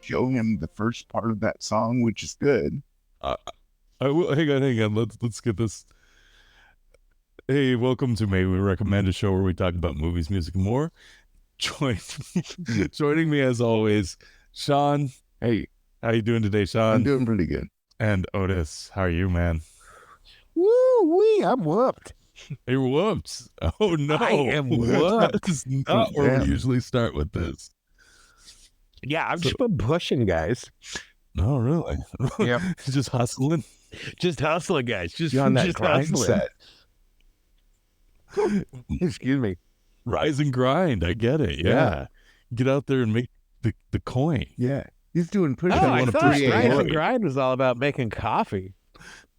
show him the first part of that song, which is good. I will, hang on. Let's get this. Hey, welcome to May We Recommend, a show where we talk about movies, music, and more. Joining me as always, Sean. Hey, how you doing today, Sean? I'm doing pretty good. And Otis, how are you, man? Woo-wee, I'm whooped. Hey, whoops. Oh, no. I am whooped. That is not where we usually start with this. Yeah, I've just been pushing, guys. No, really? Yep. Just hustling? Just hustling, guys. Just You're on that just grind hustling. set. Excuse me. Rise and grind. I get it. Yeah. Get out there and make the coin. Yeah. He's doing pretty Oh, good. I wanna thought push the Rise board. and Grind was all about making coffee.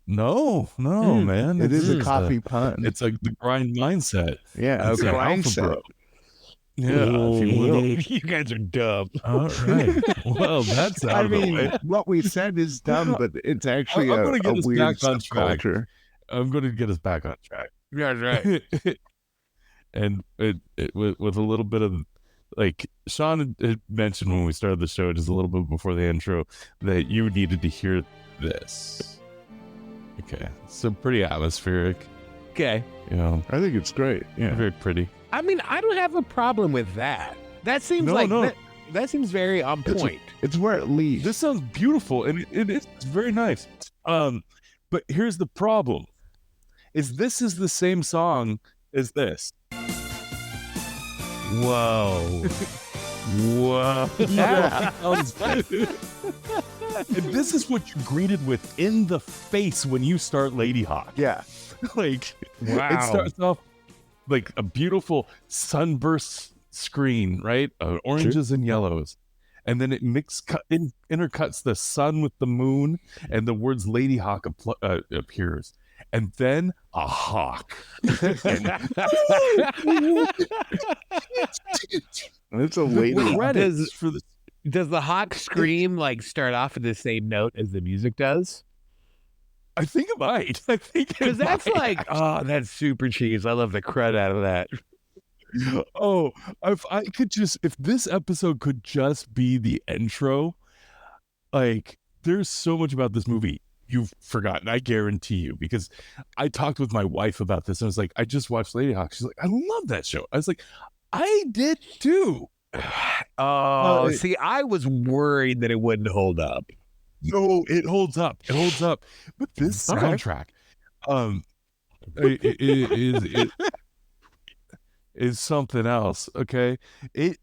No, man. It is a It's coffee pun. It's like the grind mindset. Yeah, It's okay. an Grind alpha set. bro. Yeah, if you will. You guys are dumb. All right. Well, that's out I of the mean, way. what we said is dumb, but it's actually I'm a gonna get us weird back on track. subculture. I'm going to get us back on track. Yeah, right. And with a little bit of, like, Sean had mentioned when we started the show, just a little bit before the intro, that you needed to hear this. Okay. So pretty atmospheric, Okay. you know, I think it's great. Yeah. very pretty. I mean, I don't have a problem with that. That seems No. That seems very on point. It's where it leads. This sounds beautiful, and it is very nice. But here's the problem: this is the same song as this. Whoa. Whoa. Yeah. And this is what you're greeted with in the face when you start Ladyhawke. Yeah. Like, Wow. it starts off like a beautiful sunburst screen, right? Oranges and yellows. And then it intercuts the sun with the moon, and the words Ladyhawke appears. And then a hawk. It's a lady. Credits for the Does the hawk scream like start off at the same note as the music does? I think it might. Because that's like, oh, that's super cheese. I love the crud out of that. Oh, if this episode could just be the intro, like, there's so much about this movie you've forgotten. I guarantee you, because I talked with my wife about this, and I was like, I just watched Ladyhawke. She's like, I love that show. I was like, I did too. Oh, see, I was worried that it wouldn't hold up. No, it holds up. It holds up. But this Okay. soundtrack, it is something else. Okay, it's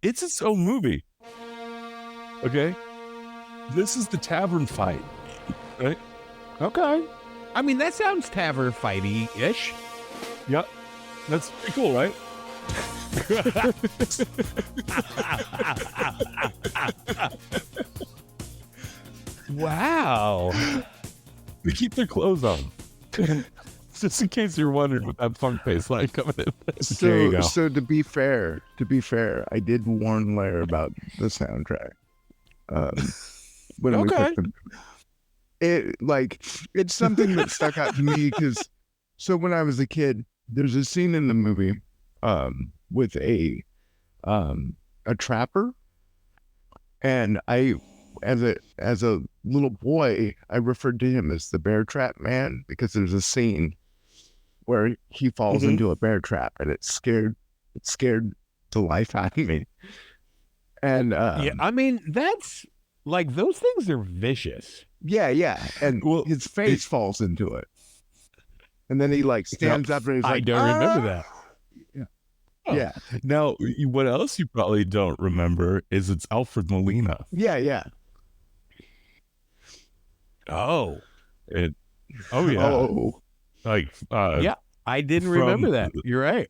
its own movie. Okay, this is the tavern fight, right? Okay. I mean, that sounds tavern fighty-ish. Yep, that's pretty cool, right? Wow. They keep their clothes on. Just in case you're wondering with that funk bass line coming in. There you go. So to be fair, I did warn Lair about the soundtrack. When we Okay. picked it's something that stuck out to me because when I was a kid, there's a scene in the movie with a trapper, and I, as a little boy, I referred to him as the bear trap man because there's a scene where he falls Mhm. into a bear trap, and it scared the life out of me. And Yeah, I mean, that's like, those things are vicious. yeah, and Well, his face falls into it, and then he stands up and he's I like, don't remember "Ah!" that. Yeah, Now, what else you probably don't remember is it's Alfred Molina. yeah. Oh. Yeah. Oh, Like, Yeah, I didn't from- remember that. You're right.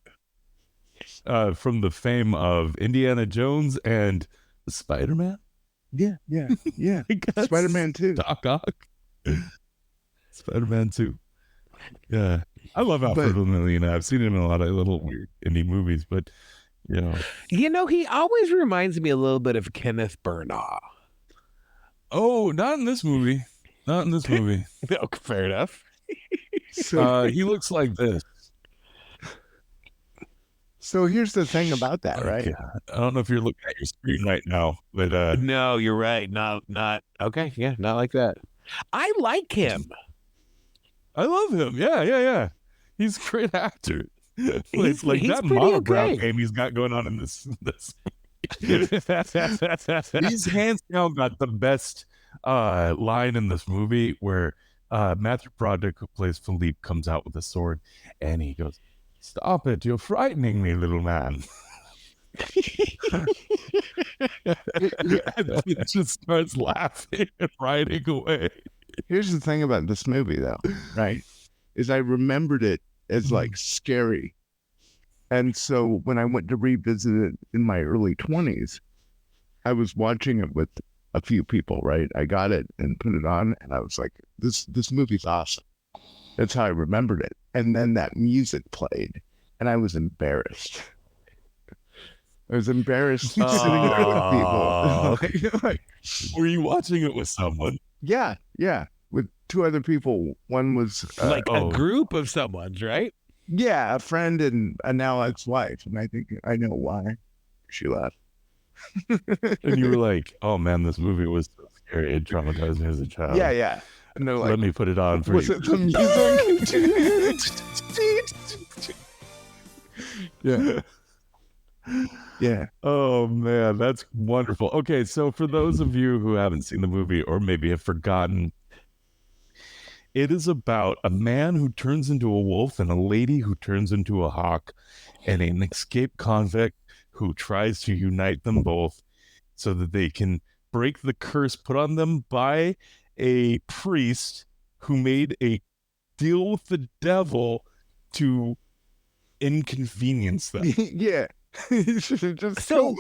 from the fame of Indiana Jones and Spider-Man. yeah. I guess. Spider-Man 2. Doc Ock. Spider-Man 2. Yeah. I love Alfred Molina. I've seen him in a lot of little weird indie movies, but, you know. You know, he always reminds me a little bit of Kenneth Branagh. Oh, not in this movie. Not in this movie. Okay, fair enough. So, He looks like this. So here's the thing about that, right? God. I don't know if you're looking at your screen right now, but No, you're right. Not okay. Yeah, not like that. I like him. I love him. Yeah. He's a great actor. It's like he's that pretty monobrow okay. game he's got going on in this. He's hands down got the best line in this movie where Matthew Broderick, who plays Philippe, comes out with a sword and he goes, "Stop it, you're frightening me, little man." And he just starts laughing and riding away. Here's the thing about this movie, though, right? Is I remembered it as like scary. And so when I went to revisit it in my early 20s, I was watching it with a few people, right? I got it and put it on, and I was like, this movie's awesome. That's how I remembered it. And then that music played, and I was embarrassed. I was embarrassed sitting there with people. Like, were you watching it with someone? Yeah, with two other people. One was like a group of someone's, right? Yeah, a friend and a now ex-wife, and I think I know why she left. And you were like, "Oh man, this movie was so scary. It traumatized me as a child." Yeah. And they're like, "Let me put it on for was you." it the music? Yeah. Oh man, that's wonderful. Okay, so for those of you who haven't seen the movie or maybe have forgotten, it is about a man who turns into a wolf and a lady who turns into a hawk and an escaped convict who tries to unite them both so that they can break the curse put on them by a priest who made a deal with the devil to inconvenience them. Yeah. Just So,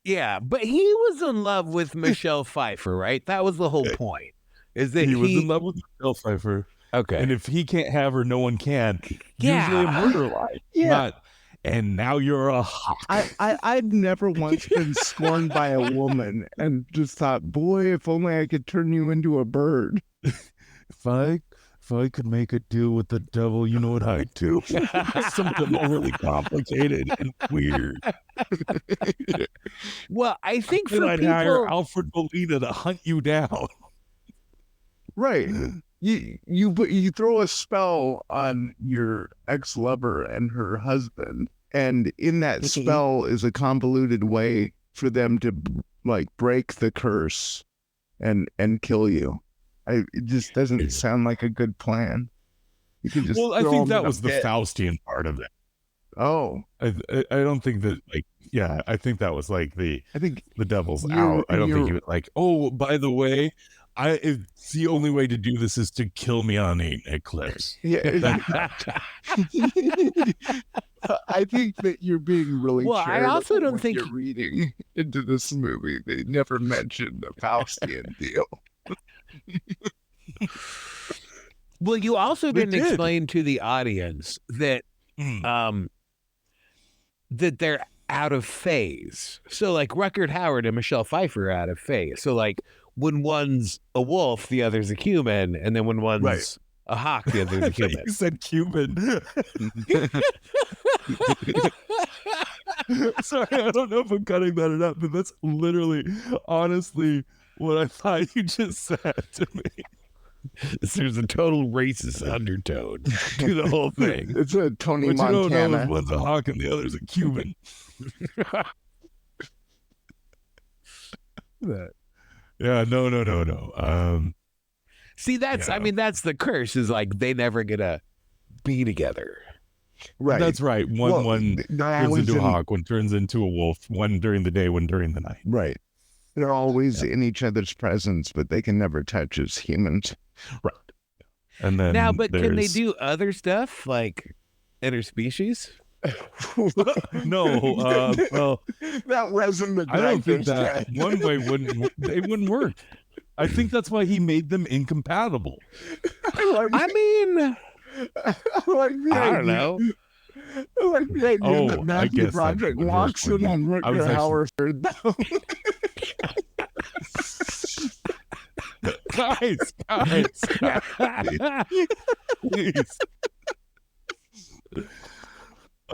yeah, but he was in love with Michelle Pfeiffer, right? That was the whole point. Is that he was in love with Michelle Pfeiffer. Okay. And if he can't have her, no one can. Yeah. Usually a murder line. Yeah. Not, and now you're a hawk. I'd never once been scorned by a woman and just thought, boy, if only I could turn you into a bird. If I could make a deal with the devil, you know what I'd do? Something overly complicated and weird. Well, I think for I'd hire Alfred Molina to hunt you down. Right. You throw a spell on your ex-lover and her husband, and in that spell is a convoluted way for them to like break the curse and kill you. It just doesn't sound like a good plan. You can just I think that was the Faustian part of it. Oh, I don't think that I think that was like the devil's out. I don't think he was like, oh, by the way, it's the only way to do this is to kill me on an eclipse. Yeah. I think that you're being really I also don't think you're reading into this movie. They never mentioned the Faustian deal. Well, you also didn't explain to the audience that that they're out of phase. So like Rutger Hauer and Michelle Pfeiffer are out of phase. So like when one's a wolf, the other's a human, and then when one's a hawk, the other's a human. You said Cuban. Sorry, I don't know if I'm cutting that or not, but that's literally, honestly, what I thought you just said to me. There's a total racist undertone to the whole thing. It's a Tony But Montana. you don't know if one's a hawk and the other's a Cuban. Yeah, no. See, that's I mean, that's the curse. Is like they never gonna be together. Right. That's right. One turns into a hawk, one turns into a wolf, one during the day, one during the night. Right. They're always in each other's presence, but they can never touch as humans. Right. And then Now, but can they do other stuff like interspecies? No. Well, that wasn't the. I don't think that one way wouldn't work. I think that's why he made them incompatible. I mean, I don't know. Like the idea that I Matthew guess Broderick walks in on Rutger Hauer. Guys, please.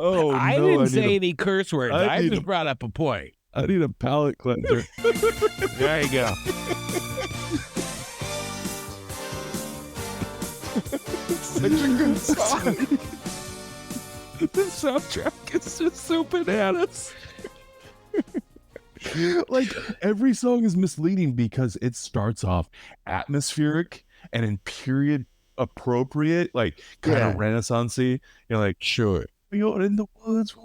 Oh, I no, didn't say any curse words. I I need just brought up a point. I need a palate cleanser. There you go. Such a good song. The soundtrack is just so bananas. Like, every song is misleading because it starts off atmospheric and in period appropriate, like kind of Renaissance-y. You're like, sure. You're in the woods.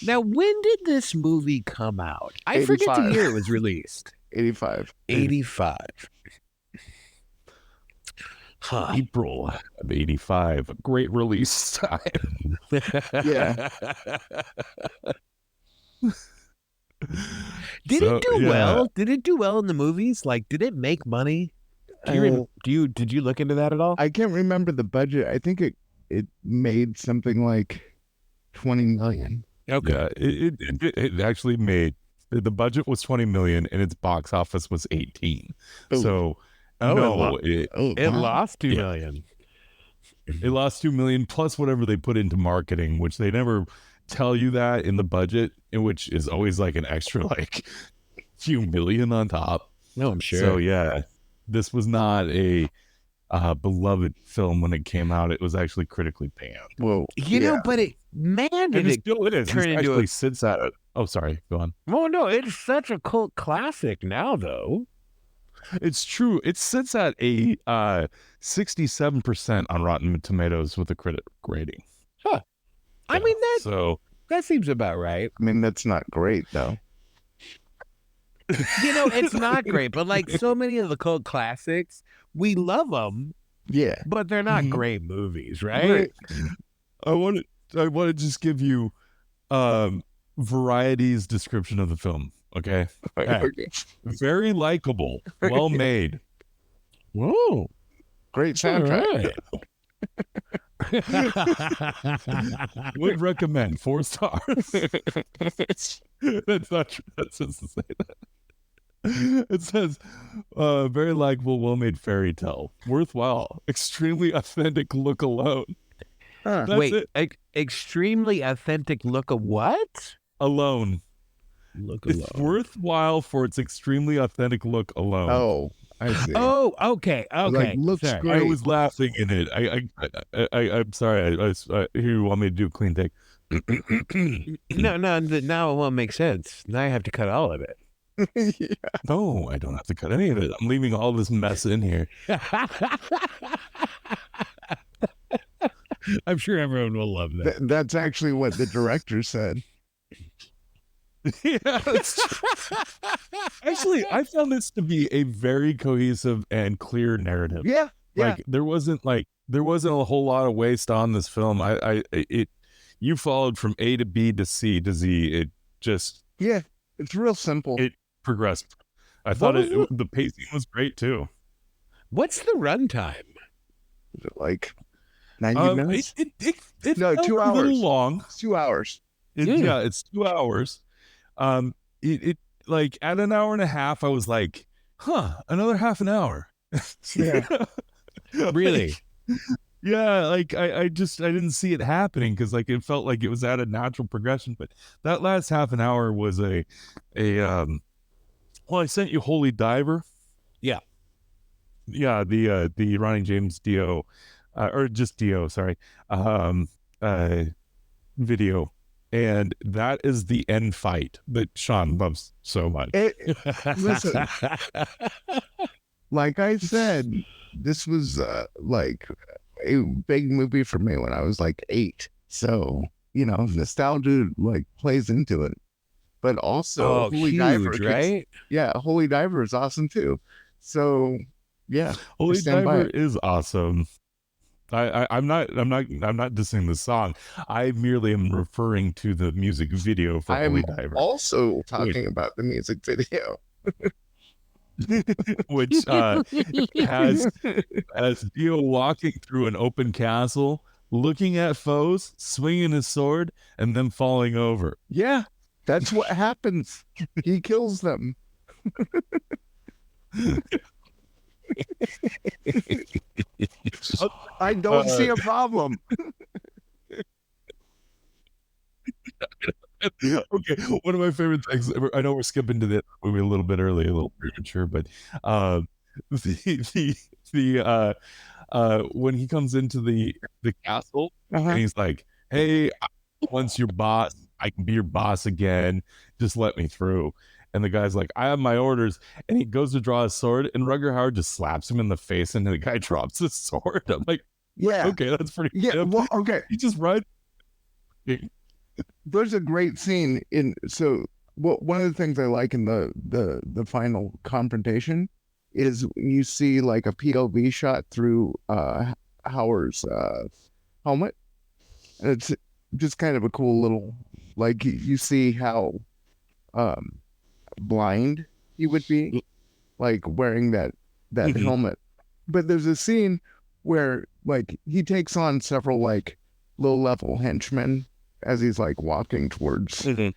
Now, when did this movie come out? I forget 85. the year it was released. 85. 85. Huh. April of 85. A great release time. Yeah. Did it do well? Did it do well in the movies? Like, did it make money? Did you look into that at all? I can't remember the budget. I think it made something like 20 million. Okay. Yeah, it actually made, the budget was 20 million and its box office was 18. Ooh. So it wow. lost 2 million. It lost 2 million plus whatever they put into marketing, which they never tell you that in the budget, which is always like an extra like few million on top. No, I'm sure. So yeah, this was not a beloved film when it came out. It was actually critically panned. Whoa. You know, but did And it still it is. turn It into actually a... sits at it. Oh, sorry. Go on. Oh, no, it's such a cult classic now, though. It's true. It sits at a 67% on Rotten Tomatoes with a critic rating. Huh. I mean, that seems about right. I mean, that's not great, though. You know, it's not great, but like so many of the cult classics, we love them, Yeah. but they're not great movies, right? I want to just give you Variety's description of the film. Okay. Okay. Very likable, well made. Whoa. Great soundtrack. Would recommend 4 stars. That's not true. That's just to say that. It says, very likable, well-made fairy tale. Worthwhile. Extremely authentic look alone. Huh. That's Wait, it. extremely authentic look of what? Alone. Look It's worthwhile for its extremely authentic look alone. Oh, I see. Oh, okay. Like, looks Sorry. great. I was laughing in it. I'm sorry. Here, you want me to do a clean take? No, now it won't make sense. Now I have to cut all of it. Yeah. No, I don't have to cut any of it. I'm leaving all this mess in here. I'm sure everyone will love that. That's actually what the director said. Yeah, actually, I found this to be a very cohesive and clear narrative. Yeah. Like there wasn't a whole lot of waste on this film. You followed from A to B to C to Z. It just It's real simple. It progressed. I thought the pacing was great too. What's the runtime? Is it like 90 minutes? It No, felt 2 a little hours. long. It's 2 hours. Yeah, it's 2 hours. It like at an hour and a half, I was like, another half an hour. Yeah. Really? Yeah, like I didn't see it happening because like it felt like it was at a natural progression. But that last half an hour was well, I sent you Holy Diver. Yeah. Yeah, the Ronnie James Dio, or just Dio, sorry, video. And that is the end fight that Sean loves so much. Listen, like I said, this was like a big movie for me when I was like 8. So, you know, nostalgia like plays into it. But also, Holy Diver, right? Holy Diver is awesome too. So, yeah, Holy stand by Diver it. is awesome. I'm not dissing the song. I merely am referring to the music video for Holy I'm Diver, also talking about the music video. which has Dio walking through an open castle, looking at foes, swinging his sword, and then falling over. Yeah, that's what happens. He kills them. I don't see a problem. Okay, one of my favorite things. I know we're skipping to the movie a little bit early, a little premature, but when he comes into the castle and he's like, "Hey, once your boss, I can be your boss again. Just let me through." And the guy's like, "I have my orders," and he goes to draw his sword, and Rutger Hauer just slaps him in the face, and the guy drops his sword. I'm like, Yeah. okay, that's pretty. Yeah. Well, okay. He just rides. There's a great scene one of the things I like in the final confrontation is you see like a POV shot through Howard's helmet, and it's just kind of a cool little, like, you see how blind he would be, like, wearing that helmet. But there's a scene where, like, he takes on several, like, low-level henchmen as he's, like, walking towards the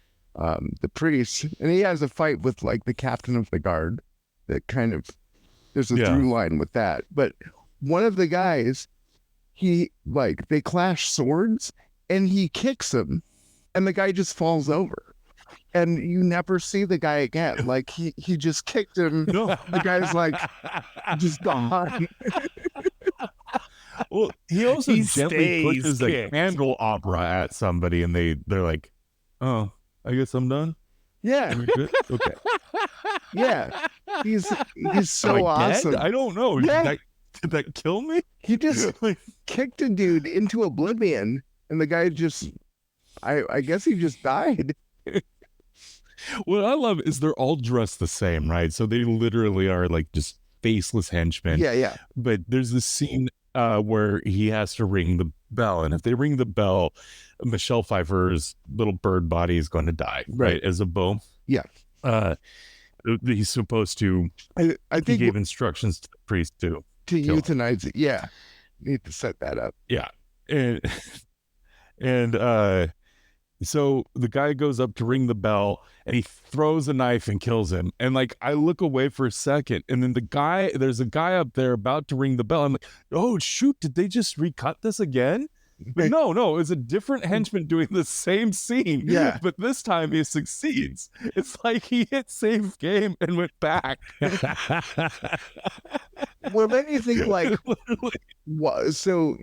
priest, and he has a fight with, like, the captain of the guard. That kind of, there's a through line with that. But one of the guys, they clash swords, and he kicks him, and the guy just falls over, and you never see the guy again. Like, he just kicked him. No. The guy's like just gone. Well, he also gently pushes a candle opera at somebody, and they're like, "Oh, I guess I'm done." Yeah. Okay. Yeah. He's so awesome. Dead? I don't know. Yeah. Did that kill me? He just kicked a dude into oblivion, and the guy just, I guess he just died. What I love is they're all dressed the same, right? So they literally are like just faceless henchmen. Yeah. But there's this scene where he has to ring the bell, and if they ring the bell, Michelle Pfeiffer's little bird body is going to die, right? As a bow. Yeah. He's supposed to. I think he gave instructions to the priest to euthanize it. Yeah, need to set that up. Yeah, and so the guy goes up to ring the bell, and he throws a knife and kills him. And like, I look away for a second, and then there's a guy up there about to ring the bell. I'm like, oh shoot, did they just recut this again? But no, it was a different henchman doing the same scene. Yeah. But this time he succeeds. It's like he hit save game and went back. Well, then you think, like, what? So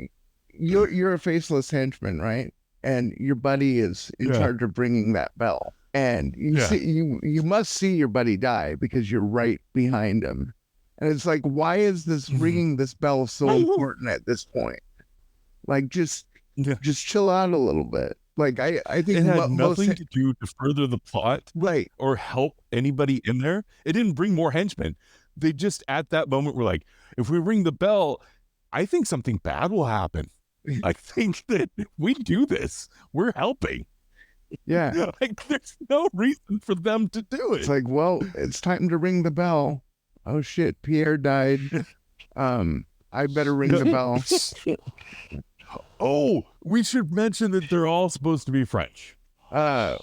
you're a faceless henchman, right? And your buddy is in charge of bringing that bell, and you must see your buddy die because you're right behind him. And it's like, why is this ringing this bell so important at this point? Like, just chill out a little bit. Like, I think it had nothing to do to further the plot, right, or help anybody in there. It didn't bring more henchmen. They just, at that moment, were like, if we ring the bell, I think something bad will happen. I think that if we do this, we're helping. Yeah. Like, there's no reason for them to do it. It's like, well, it's time to ring the bell. Oh shit, Pierre died. I better ring the bell. Oh, we should mention that they're all supposed to be French. That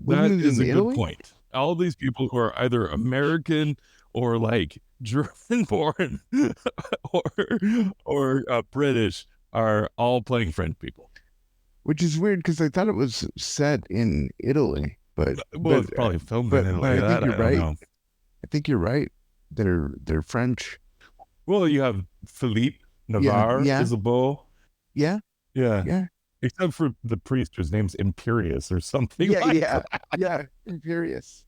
is a good point. All these people who are either American or like German born or British are all playing French people. Which is weird because I thought it was set in Italy, but it's probably filmed in Italy. I think you're right. I think you're right. They're French. Well, you have Philippe Navarre is a beau. Yeah. Except for the priest whose name's Imperious or something. Yeah, Imperious.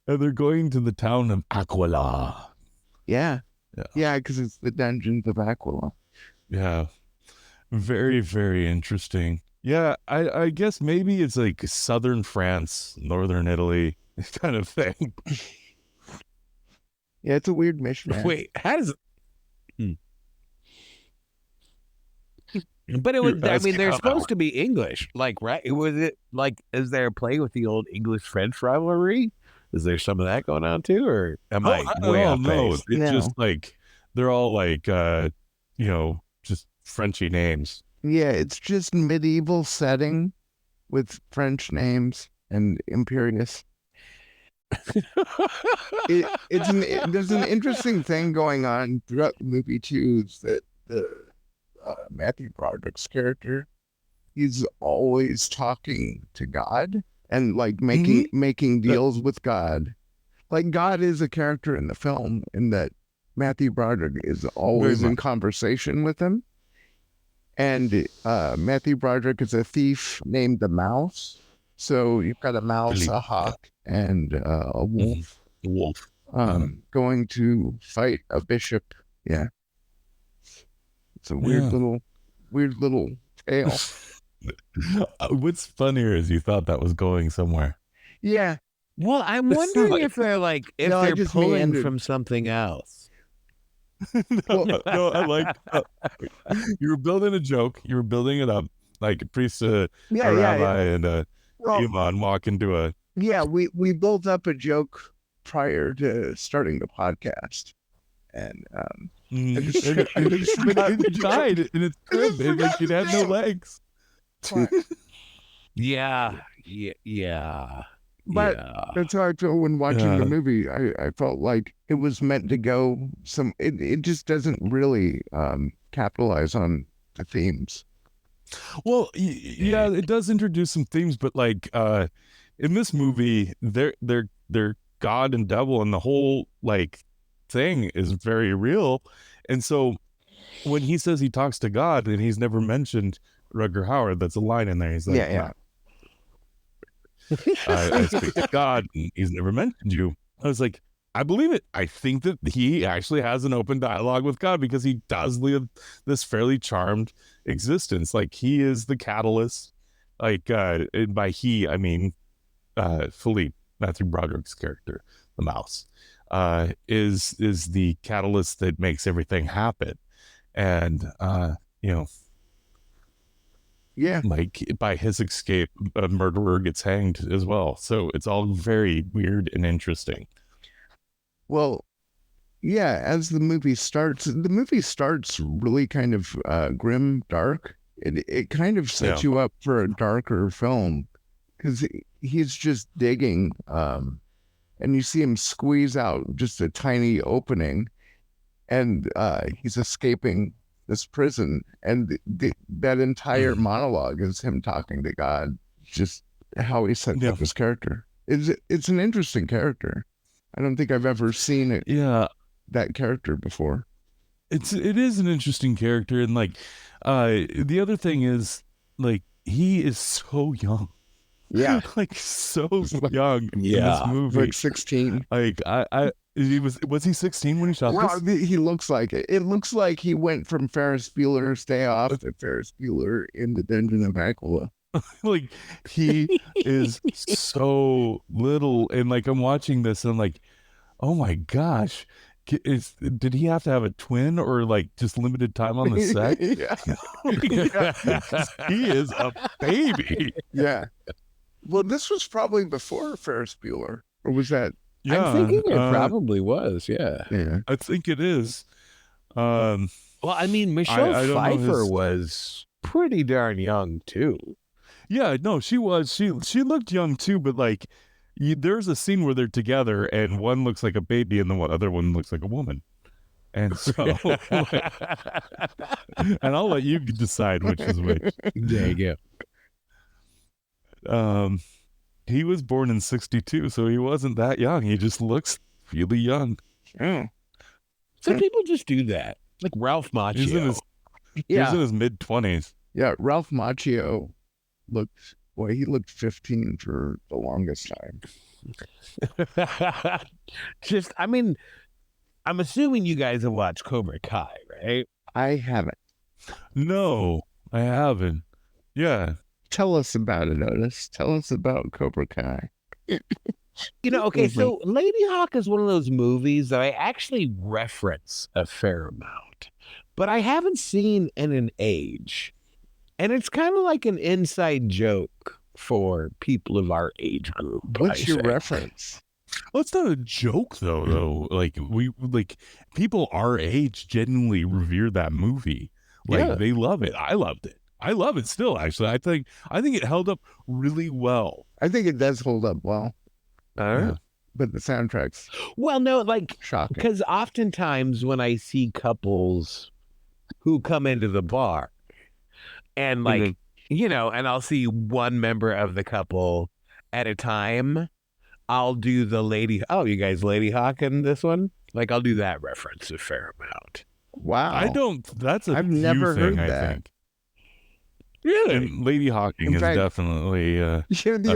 And they're going to the town of Aquila. Yeah, because it's the dungeons of Aquila. Yeah, very, very interesting. Yeah, I guess maybe it's like southern France, northern Italy kind of thing. Yeah, it's a weird mishmash. Wait, how does it? But it was, I mean, they're supposed to be English, like, right? Was it like, is there a play with the old English-French rivalry? Is there some of that going on too, or am I way off base? It's just like they're all like, just Frenchy names. Yeah, it's just medieval setting with French names and Imperious. There's an interesting thing going on throughout the movie too, is that Matthew Broderick's character, he's always talking to God and like making deals with God. Like God is a character in the film in that Matthew Broderick is always in conversation with him. And Matthew Broderick is a thief named the Mouse. So you've got a mouse, a hawk, and a wolf. The wolf. Going to fight a bishop. Yeah. It's a weird little tale. What's funnier is you thought that was going somewhere. Yeah. Well, I'm wondering if they're like they're pulling from something else. No, I like you were building a joke. You were building it up like a priest, a rabbi, and a imam walk into a. Yeah, we built up a joke prior to starting the podcast, and it died in its crib. It had no legs. Yeah. But that's how I feel when watching the movie. I felt like it was meant to go it just doesn't really capitalize on the themes. Well, yeah, it does introduce some themes, but like in this movie, they're God and devil, and the whole like thing is very real. And so when he says he talks to God and he's never mentioned Rutger Hauer, that's a line in there. He's like, I speak to God, and he's never mentioned you. I was like, I believe it. I think that he actually has an open dialogue with God because he does live this fairly charmed existence. Like he is the catalyst. Like and by he, I mean Philippe, Matthew Broderick's character, the mouse, is the catalyst that makes everything happen. And like by his escape, a murderer gets hanged as well. So it's all very weird and interesting. Well, yeah, as the movie starts really kind of grim, dark. It kind of sets you up for a darker film because he's just digging, and you see him squeeze out just a tiny opening, and he's escaping this prison, and that entire monologue is him talking to God, just how he sets up his character. It's an interesting character. I don't think I've ever seen it. Yeah, that character before. It is an interesting character, and like the other thing is like he is so young. Yeah, like so young in this movie. Like 16. Like was he 16 when he shot this? He looks like it. It looks like he went from Ferris Bueller's Day Off to Ferris Bueller in the Dungeon of Aquila. Like he is so little, and like I'm watching this and I'm like, oh my gosh, did he have to have a twin or like just limited time on the set? He is a baby. Yeah. Well, this was probably before Ferris Bueller, or was that? Yeah, I'm thinking it probably was. Yeah, I think it is. Well, I mean, Michelle Pfeiffer was pretty darn young too. Yeah, no, she was. She looked young too, but like, there's a scene where they're together, and one looks like a baby, and the other one looks like a woman. And so, and I'll let you decide which is which. There you go. He was born in 1962, so he wasn't that young. He just looks really young. Oh. Some people just do that. Like Ralph Macchio. He's in his mid-20s. Yeah, Ralph Macchio he looked 15 for the longest time. I mean, I'm assuming you guys have watched Cobra Kai, right? I haven't. No, I haven't. Yeah. Tell us about it, Otis. Tell us about Cobra Kai. Okay, so Ladyhawke is one of those movies that I actually reference a fair amount, but I haven't seen in an age. And it's kind of like an inside joke for people of our age group. What's your reference? Well, it's not a joke though. Like people our age genuinely revere that movie. Like they love it. I loved it. I love it still, actually. I think it held up really well. I think it does hold up well. But the soundtrack's well, no, like shocking. Because oftentimes when I see couples who come into the bar. And like, and I'll see one member of the couple at a time. I'll do the lady. Oh, you guys Ladyhawke in this one? Like, I'll do that reference a fair amount. Wow. I don't. That's a I've few never thing, heard I that. think. Really? And Ladyhawking In is fact, definitely a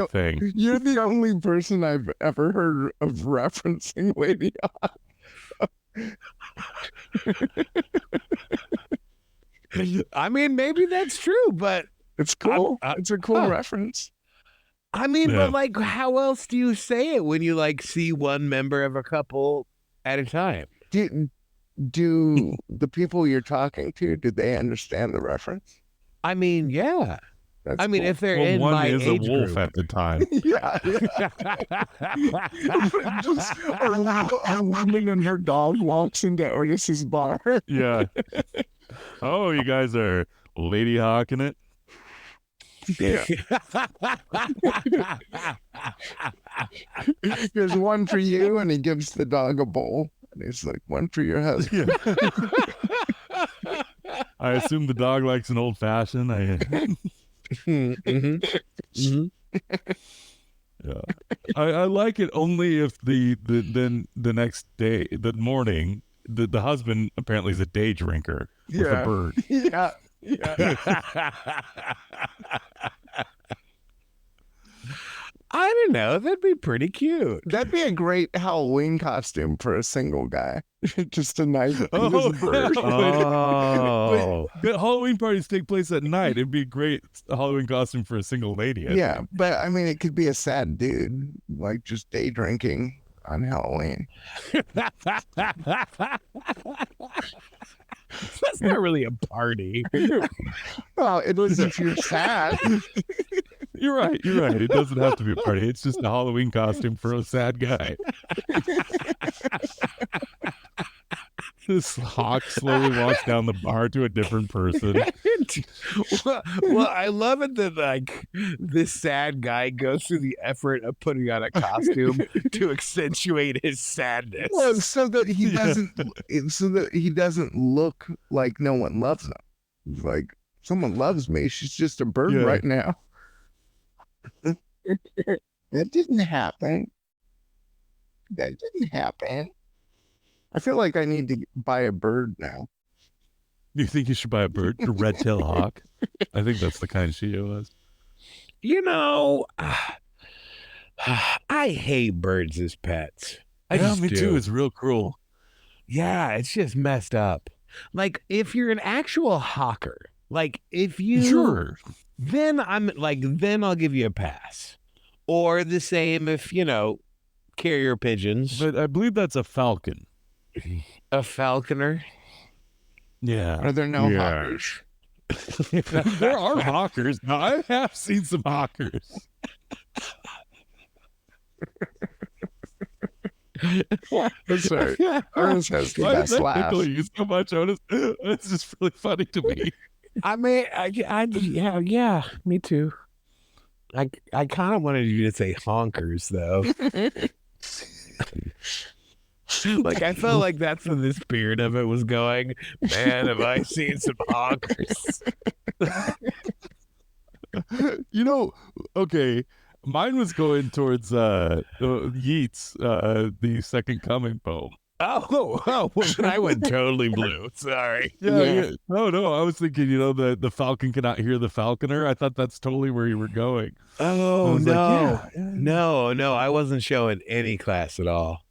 thing. You're the only person I've ever heard of referencing Ladyhawke. I mean, maybe that's true, but It's cool. It's a cool reference. I mean, Yeah. but like, how else do you say it when you like see one member of a couple at a time? Do the people you're talking to, do they understand the reference? I mean, yeah. That's I mean, cool. if they're Well, in one my is a age wolf group. at the time. Yeah. Just a woman and her dog walks into Otis's bar. Yeah. Oh, you guys are Ladyhawking it? Yeah. There's one for you, and he gives the dog a bowl. And he's like, one for your husband. Yeah. I assume the dog likes an old fashioned. Yeah. I like it only if the next day, the morning, the husband apparently is a day drinker with a bird. Yeah. I don't know. That'd be pretty cute. That'd be a great Halloween costume for a single guy. Just a nice bird. Oh. But Halloween parties take place at night. It'd be a great Halloween costume for a single lady. I Yeah, think. but I mean, it could be a sad dude, like just day drinking on Halloween. That's not really a party. Well, it was if you're sad. You're right. It doesn't have to be a party. It's just a Halloween costume for a sad guy. This hawk slowly walks down the bar to a different person. well, I love it that like this sad guy goes through the effort of putting on a costume to accentuate his sadness. Well, so that he doesn't look like no one loves him. He's like, someone loves me. She's just a bird Yeah. right now. That didn't happen. I feel like I need to buy a bird now. Do you think you should buy a bird? A red-tailed hawk? I think that's the kind she was. You know, I hate birds as pets. I Yeah, just me do. too. It's real cruel. Yeah, it's just messed up. Like if you're an actual hawker, like if you Sure. then then I'll give you a pass. Or the same if, carrier pigeons. But I believe that's a falcon. A falconer. Yeah. Are there no Yeah. hawkers? There are hawkers. Now, I have seen some hawkers. That's right. Ours has the Why best does that laugh. tickle you so much, Otis? It's just really funny to me. I mean, yeah, me too. I kind of wanted you to say honkers though. Like I felt like that's where the spirit of it was going. Man, have I seen some honkers? Okay, mine was going towards Yeats, the Second Coming poem. Oh, well, I went totally blue. Sorry. Yeah. No, I was thinking, the falcon cannot hear the falconer. I thought that's totally where you were going. Oh I was no, like, yeah. no, I wasn't showing any class at all.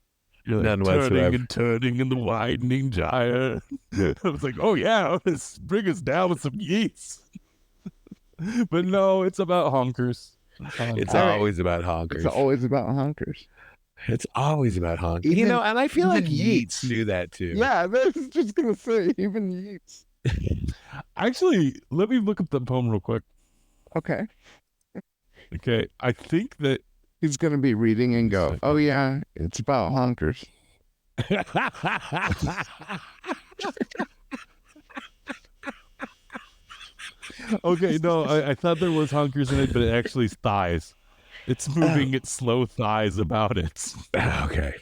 You're like, None turning whatsoever. and turning in the widening gyre. I was like, oh yeah, let's bring us down with some Yeats. But no, it's about honkers. It's All right. always about honkers. It's always about honkers. It's always about honkers. Even- And I feel like even Yeats Yeats. knew that too. Yeah, I was just gonna say, even Yeats. Actually, let me look up the poem real quick. Okay. Okay, I think that He's gonna be reading and go, oh yeah, it's about honkers. okay, no, I thought there was honkers in it, but it actually is thighs. It's moving its slow thighs about it. Okay.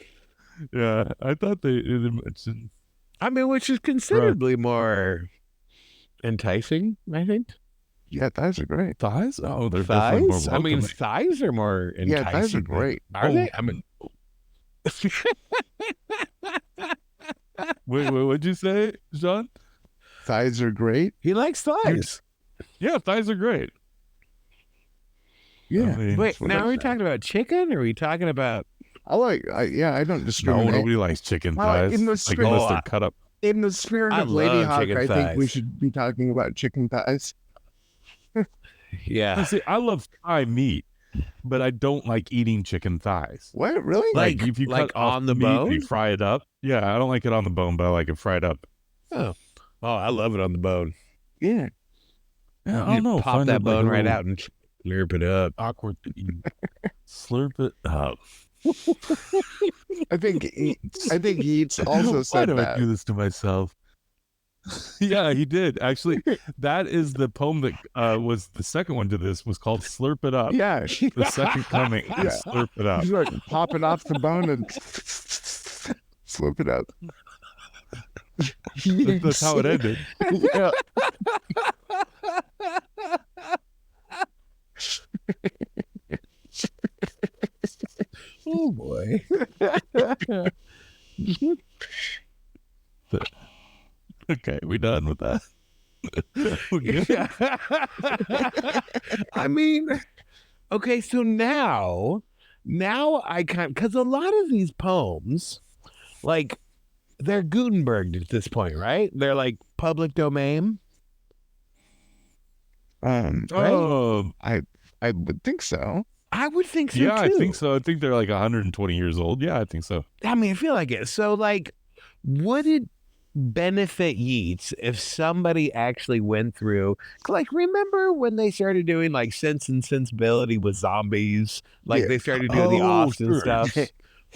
Yeah, I thought they mentioned. I mean, which is considerably more enticing, I think. Yeah, thighs are great. Thighs? Oh, they're definitely more Thighs? I mean, welcoming. thighs are more enticing. Yeah, thighs are great. Are they? I mean, Wait, what'd you say, John? Thighs are great. he likes thighs. Yeah, thighs are great. Yeah. I mean, Wait, what now I are we said. talking about chicken or are we talking about I don't no, discriminate. nobody likes chicken Well, thighs. in the Like, spirit- unless Oh, they're cut up. In the spirit I of love Ladyhawke, chicken I think we thighs. should be talking about chicken thighs. yeah. See, I love thigh meat, but I don't like eating chicken thighs. What? Really? Like- if you like cut off on the meat and you bone? fry it up. Yeah, I don't like it on the bone, but I like it fried up. Oh, I love it on the bone. Yeah. Yeah, I You don't know. pop find that it, like, bone a right little out and slurp it up. Awkward to eat. Slurp it up. I think he also Why said do I that. do this to myself? Yeah, he did. Actually, that is the poem that was the second one to this was called Slurp It Up. Yeah. The second coming Yeah. is Slurp It Up. He's like, pop it off the bone and slip it up. That's how it ended. Yeah. Oh boy. Okay, we done with that. We're good. I mean, okay, so now I because a lot of these poems, like, they're Gutenberged at this point, right? They're like public domain. Right? Oh, I would think so. I would think so yeah, too. I think so. I think they're like 120 years old. Yeah, I think so. I mean, I feel like it. So, like, would it benefit Yeats if somebody actually went through, like, remember when they started doing like Sense and Sensibility with zombies? Like, Yeah. they started doing the Oh, Austin sure. stuff,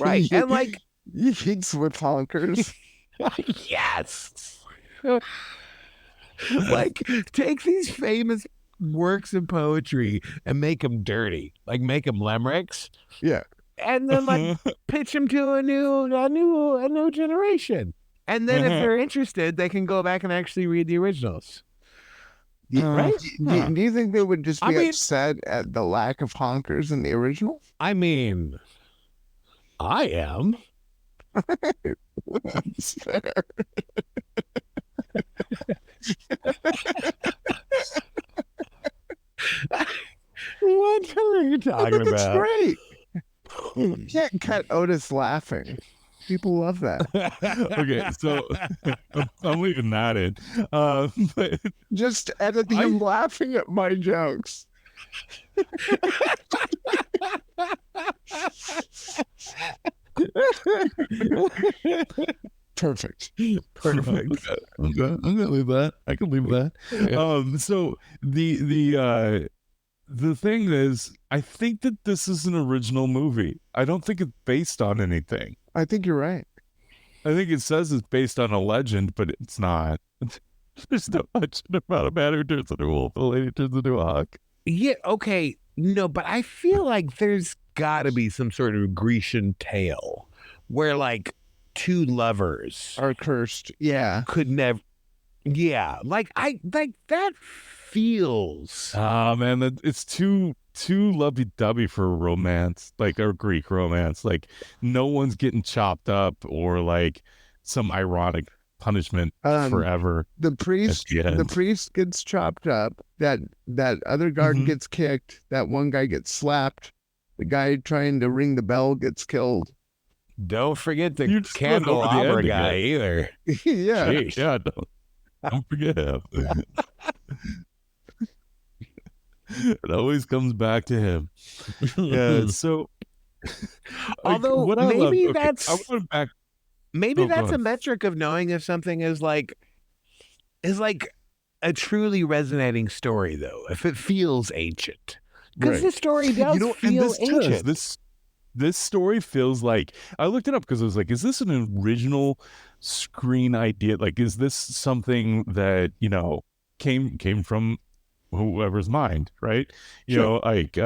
right? And like, Yeats with honkers. yes, like, take these famous works of poetry and make them dirty, like make them limericks, Yeah. and then like pitch them to a new generation. And then if they're interested, they can go back and actually read the originals. Right? Do you think they would just be I mean- upset at the lack of honkers in the original? I mean, I am. That's fair. What are you talking It's about? great. You can't cut Otis laughing. People love that. Okay, so I'm leaving that in. But Just edit him laughing at my jokes. Perfect. Perfect. I'm gonna leave that. I can leave that. Yeah. So the thing is, I think that this is an original movie. I don't think it's based on anything. I think you're right. I think it says it's based on a legend, but it's not. There's no legend about a man who turns into a wolf, a lady turns into a hawk. Yeah, okay. No, but I feel like there's got to be some sort of Grecian tale where, like, two lovers Are cursed. Yeah. could never. Yeah, like that feels. Man, it's too lovey-dovey for a romance, like a Greek romance. Like, no one's getting chopped up or like some ironic punishment forever. The priest At the end. the priest gets chopped up. That other guard Mhm. gets kicked. That one guy gets slapped. The guy trying to ring the bell gets killed. Don't forget the You're just going over the candelabra ending, guy right? either. Yeah. Jeez. Yeah, don't forget him. It always comes back to him. Yeah, so Although what I love- maybe okay, that's I went back. maybe Oh, go that's a on. metric of knowing if something is like a truly resonating story, though. If it feels ancient, because Right. this story does and feel this ancient. does. This story feels like, I looked it up because I was like, is this an original screen idea? Like, is this something that, came from whoever's mind, right? You know, like,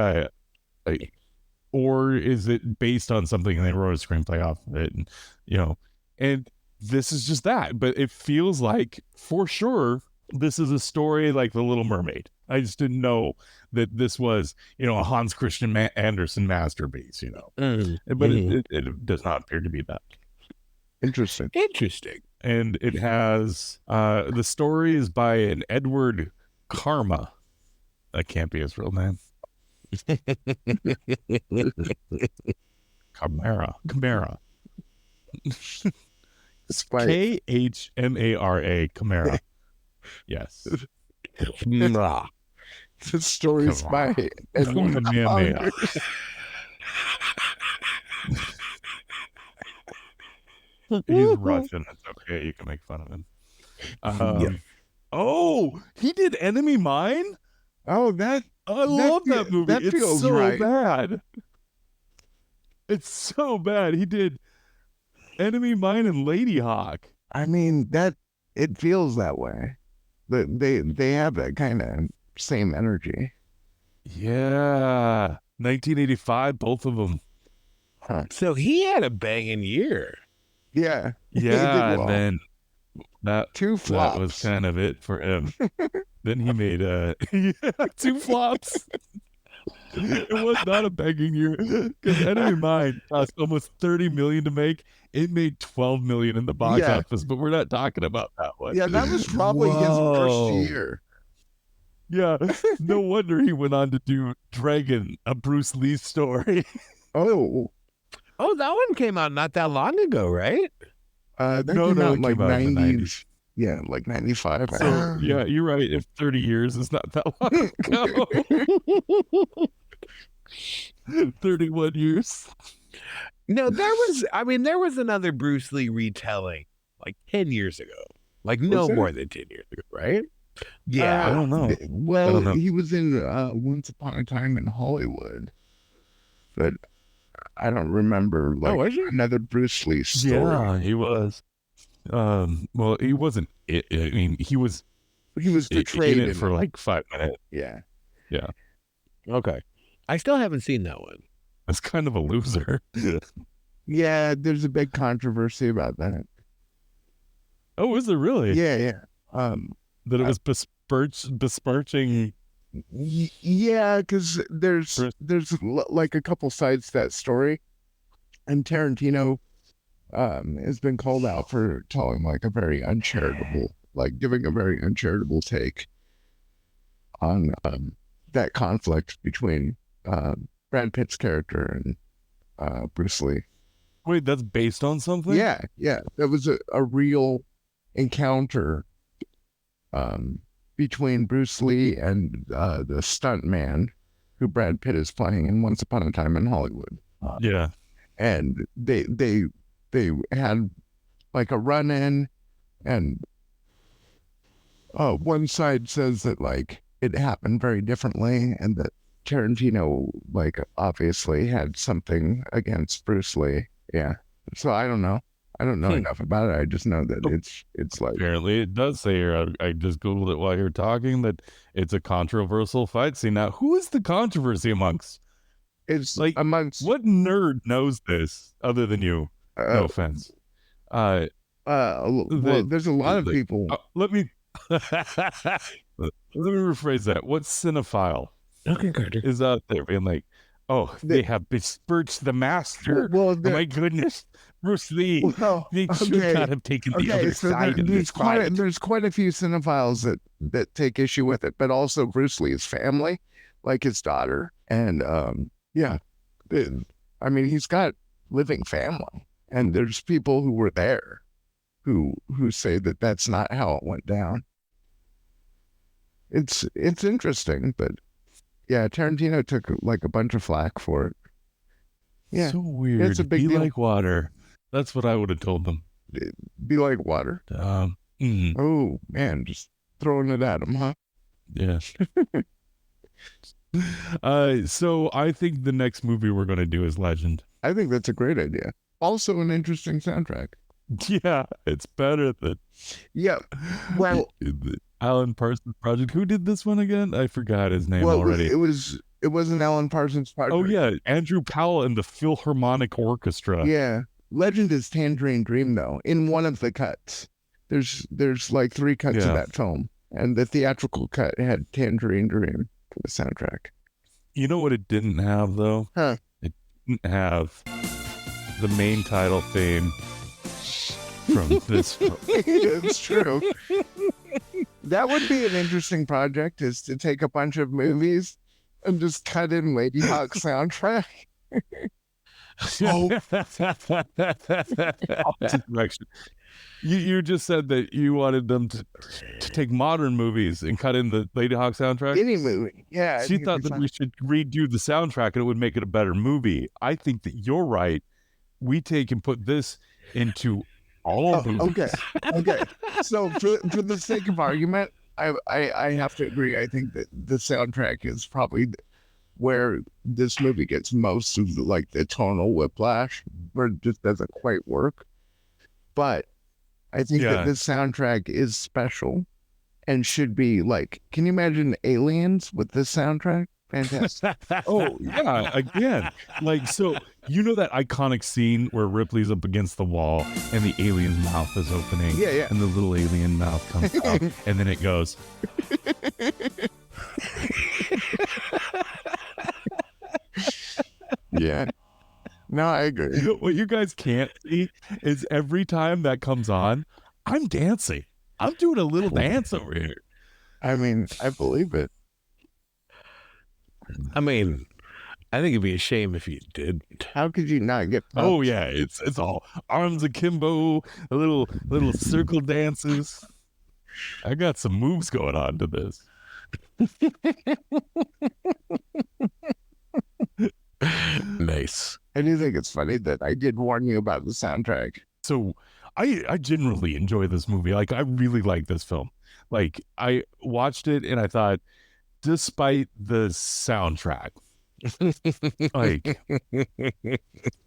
or is it based on something and they wrote a screenplay off of it? And, and this is just that, but it feels like, for sure, this is a story like The Little Mermaid. I just didn't know that this was, a Hans Christian Andersen masterpiece, But it does not appear to be that. Interesting. And it has, the story is by an Edward Karma. That can't be his real name. Chimera. Khmara. Chimera. Yes. Nah. The story's by Edward Kamehameha. He's Russian. It's okay. You can make fun of him. Oh, he did Enemy Mine? Oh, I love that movie. That feels it's so right. bad. It's so bad. He did Enemy Mine and Ladyhawke. I mean, it feels that way. But they have that kind of same energy. Yeah. 1985, both of them. Huh. So he had a banging year. Yeah. Yeah, well. and then Two flops. that was kind of it for him. Then he made 2 flops. It was not a begging year because Enemy Mine cost almost $30 million to make. It made $12 million in the box office, but we're not talking about that one. Yeah, that was probably his first year. Yeah, no wonder he went on to do Dragon, a Bruce Lee story. Oh, that one came out not that long ago, right? That No, came out it in like came out in the 90s. Yeah, like 95. So, yeah, you're right. If 30 years is not that long ago. 31 years. No, there was another Bruce Lee retelling like 10 years ago. Like no more than 10 years ago, right? Yeah. I don't know. Well, I don't know. he was in Once Upon a Time in Hollywood, but I don't remember was he? another Bruce Lee story. Yeah, he was. Well, he wasn't. I mean, he was portrayed in it for like 5 minutes. Yeah. Okay. I still haven't seen that one. That's kind of a loser. Yeah, there's a big controversy about that. Oh, is there really? Yeah. That it was besmirching. Yeah, because there's like a couple sides to that story, and Tarantino has been called out for telling like a very uncharitable, giving a very uncharitable take on that conflict between Brad Pitt's character and Bruce Lee. Wait, that's based on something? Yeah, that was a real encounter between Bruce Lee and the stunt man who Brad Pitt is playing in Once Upon a Time in Hollywood. Yeah. And they had like a run-in, and one side says that like it happened very differently, and that Tarantino like obviously had something against Bruce Lee. Yeah. So I don't know. I don't know enough about it. I just know that it's like, apparently it does say here. I just Googled it while you're talking that it's a controversial fight scene. Now, who is the controversy amongst? it's Like, amongst What nerd knows this other than you? No offense. well, there's a lot of people. Let me rephrase that. What cinephile Okay, Carter. is out there being like, oh, they have besmirched the master. Well, Oh my goodness, Bruce Lee. Well, They should not have taken the other so side in this fight. there's quite a few cinephiles that take issue with it, but also Bruce Lee's family, like his daughter, and I mean, he's got living family, and there's people who were there who say that that's not how it went down. It's interesting, but yeah, Tarantino took like a bunch of flack for it. Yeah, So weird. it's a big Be deal. like water. That's what I would have told them. Be like water. Oh man, just throwing it at him, huh? Yeah. So I think the next movie we're going to do is Legend. I think that's a great idea. Also, an interesting soundtrack. Yeah, it's better than Yeah. Well, the Alan Parsons Project. Who did this one again? I forgot his name well, already. it wasn't Alan Parsons Project. Oh yeah, Andrew Powell and the Philharmonic Orchestra. Yeah. Legend is Tangerine Dream though. In one of the cuts, there's like 3 cuts of Yeah. that film. And the theatrical cut had Tangerine Dream for the soundtrack. You know what it didn't have though? Huh. It didn't have the main title theme from this film. It's true. That would be an interesting project, is to take a bunch of movies and just cut in Ladyhawke soundtrack. Opposite direction. You just said that you wanted them to take modern movies and cut in the Ladyhawke soundtrack. Any movie. Yeah. She thought that we should redo the soundtrack and it would make it a better movie. I think that you're right. We take and put this into all movies. Okay. So for the sake of argument, I have to agree. I think that the soundtrack is probably where this movie gets most of the tonal whiplash, where it just doesn't quite work. But I think that this soundtrack is special and should be can you imagine Aliens with this soundtrack? Fantastic. Oh yeah, again, so you know that iconic scene where Ripley's up against the wall and the alien's mouth is opening, and the little alien mouth comes out, and then it goes. Yeah. No, I agree. What you guys can't see is every time that comes on, I'm dancing. I'm doing a little dance over here. I mean, I believe it. I mean, I think it'd be a shame if you didn't. How could you not get pumped? Oh yeah, it's all arms akimbo, little circle dances. I got some moves going on to this. Nice. I do think it's funny that I did warn you about the soundtrack. So I generally enjoy this movie. I really like this film. I watched it and I thought, despite the soundtrack,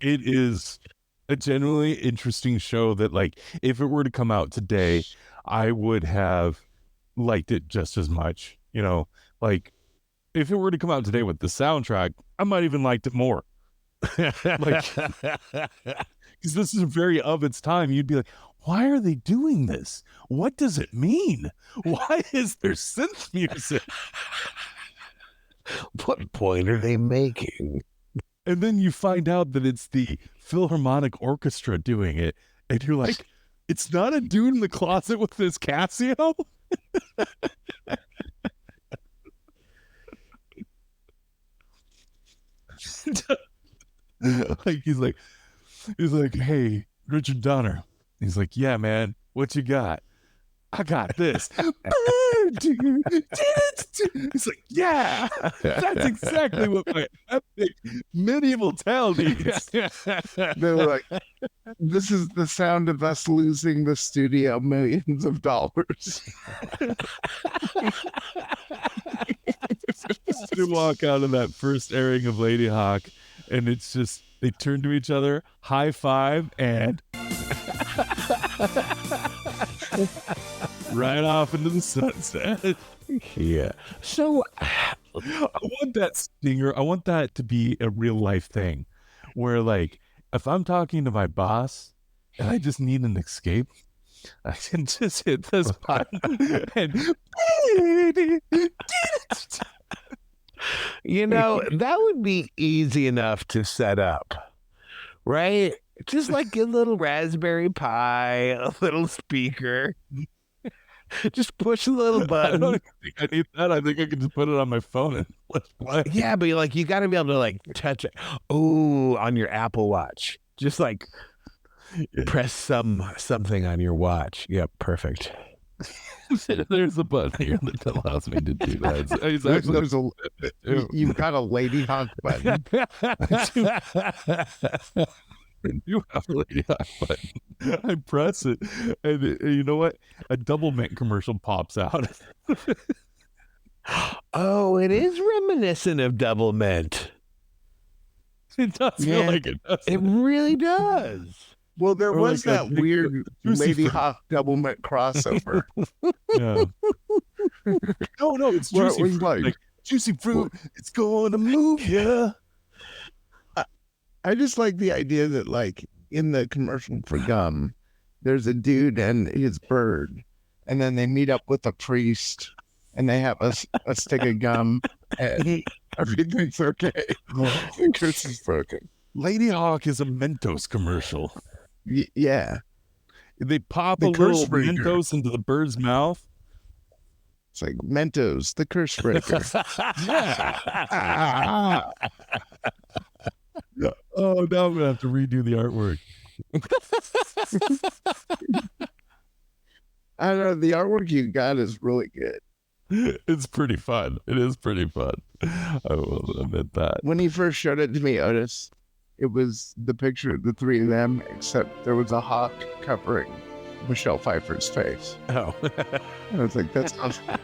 it is a genuinely interesting show that if it were to come out today, I would have liked it just as much. If it were to come out today with the soundtrack, I might even liked it more. Because this is very of its time. You'd be like, why are they doing this? What does it mean? Why is there synth music? What point are they making? And then you find out that it's the Philharmonic Orchestra doing it. And you're like, it's not a dude in the closet with this Casio? He's like, hey, Richard Donner. He's like, yeah, man, what you got? I got this. He's like, yeah, that's exactly what my epic medieval tale needs. They were like, this is the sound of us losing the studio millions of dollars. To walk out of that first airing of Ladyhawke, and it's just, they turn to each other, high five, and right off into the sunset. Yeah. So I want that stinger. I want that to be a real life thing where if I'm talking to my boss and I just need an escape, I can just hit this button and that would be easy enough to set up, right? Just like a little Raspberry Pi, a little speaker. Just push a little button. I don't think I need that. I think I can just put it on my phone and let's play. Yeah, but you got to be able to touch it. Oh, on your Apple Watch. Just press something on your watch. Yep, perfect. There's a button here that allows me to do that. It's You've got a Ladyhawke button. You have a Ladyhawke button. I press it, and you know what? A Double Mint commercial pops out. Oh, it is reminiscent of Double Mint. It does feel like it does. It really does. Well, there was that weird Ladyhawke Double Mint crossover. Yeah. No, it's juicy fruit. Juicy fruit. It's going to move you. I just like the idea that in the commercial for gum, there's a dude and his bird, and then they meet up with a priest, and they have a stick of gum, and everything's okay. The curse is broken. Ladyhawke is a Mentos commercial. Yeah. They pop The a little curse breaker. Mentos into the bird's mouth. It's like Mentos, the curse breaker. Oh, now I'm gonna have to redo the artwork. I don't know. The artwork you got is really good. It's pretty fun. It is pretty fun. I will admit that. When he first showed it to me, Otis, it was the picture of the three of them, except there was a hawk covering Michelle Pfeiffer's face. Oh. I was like, that's awesome.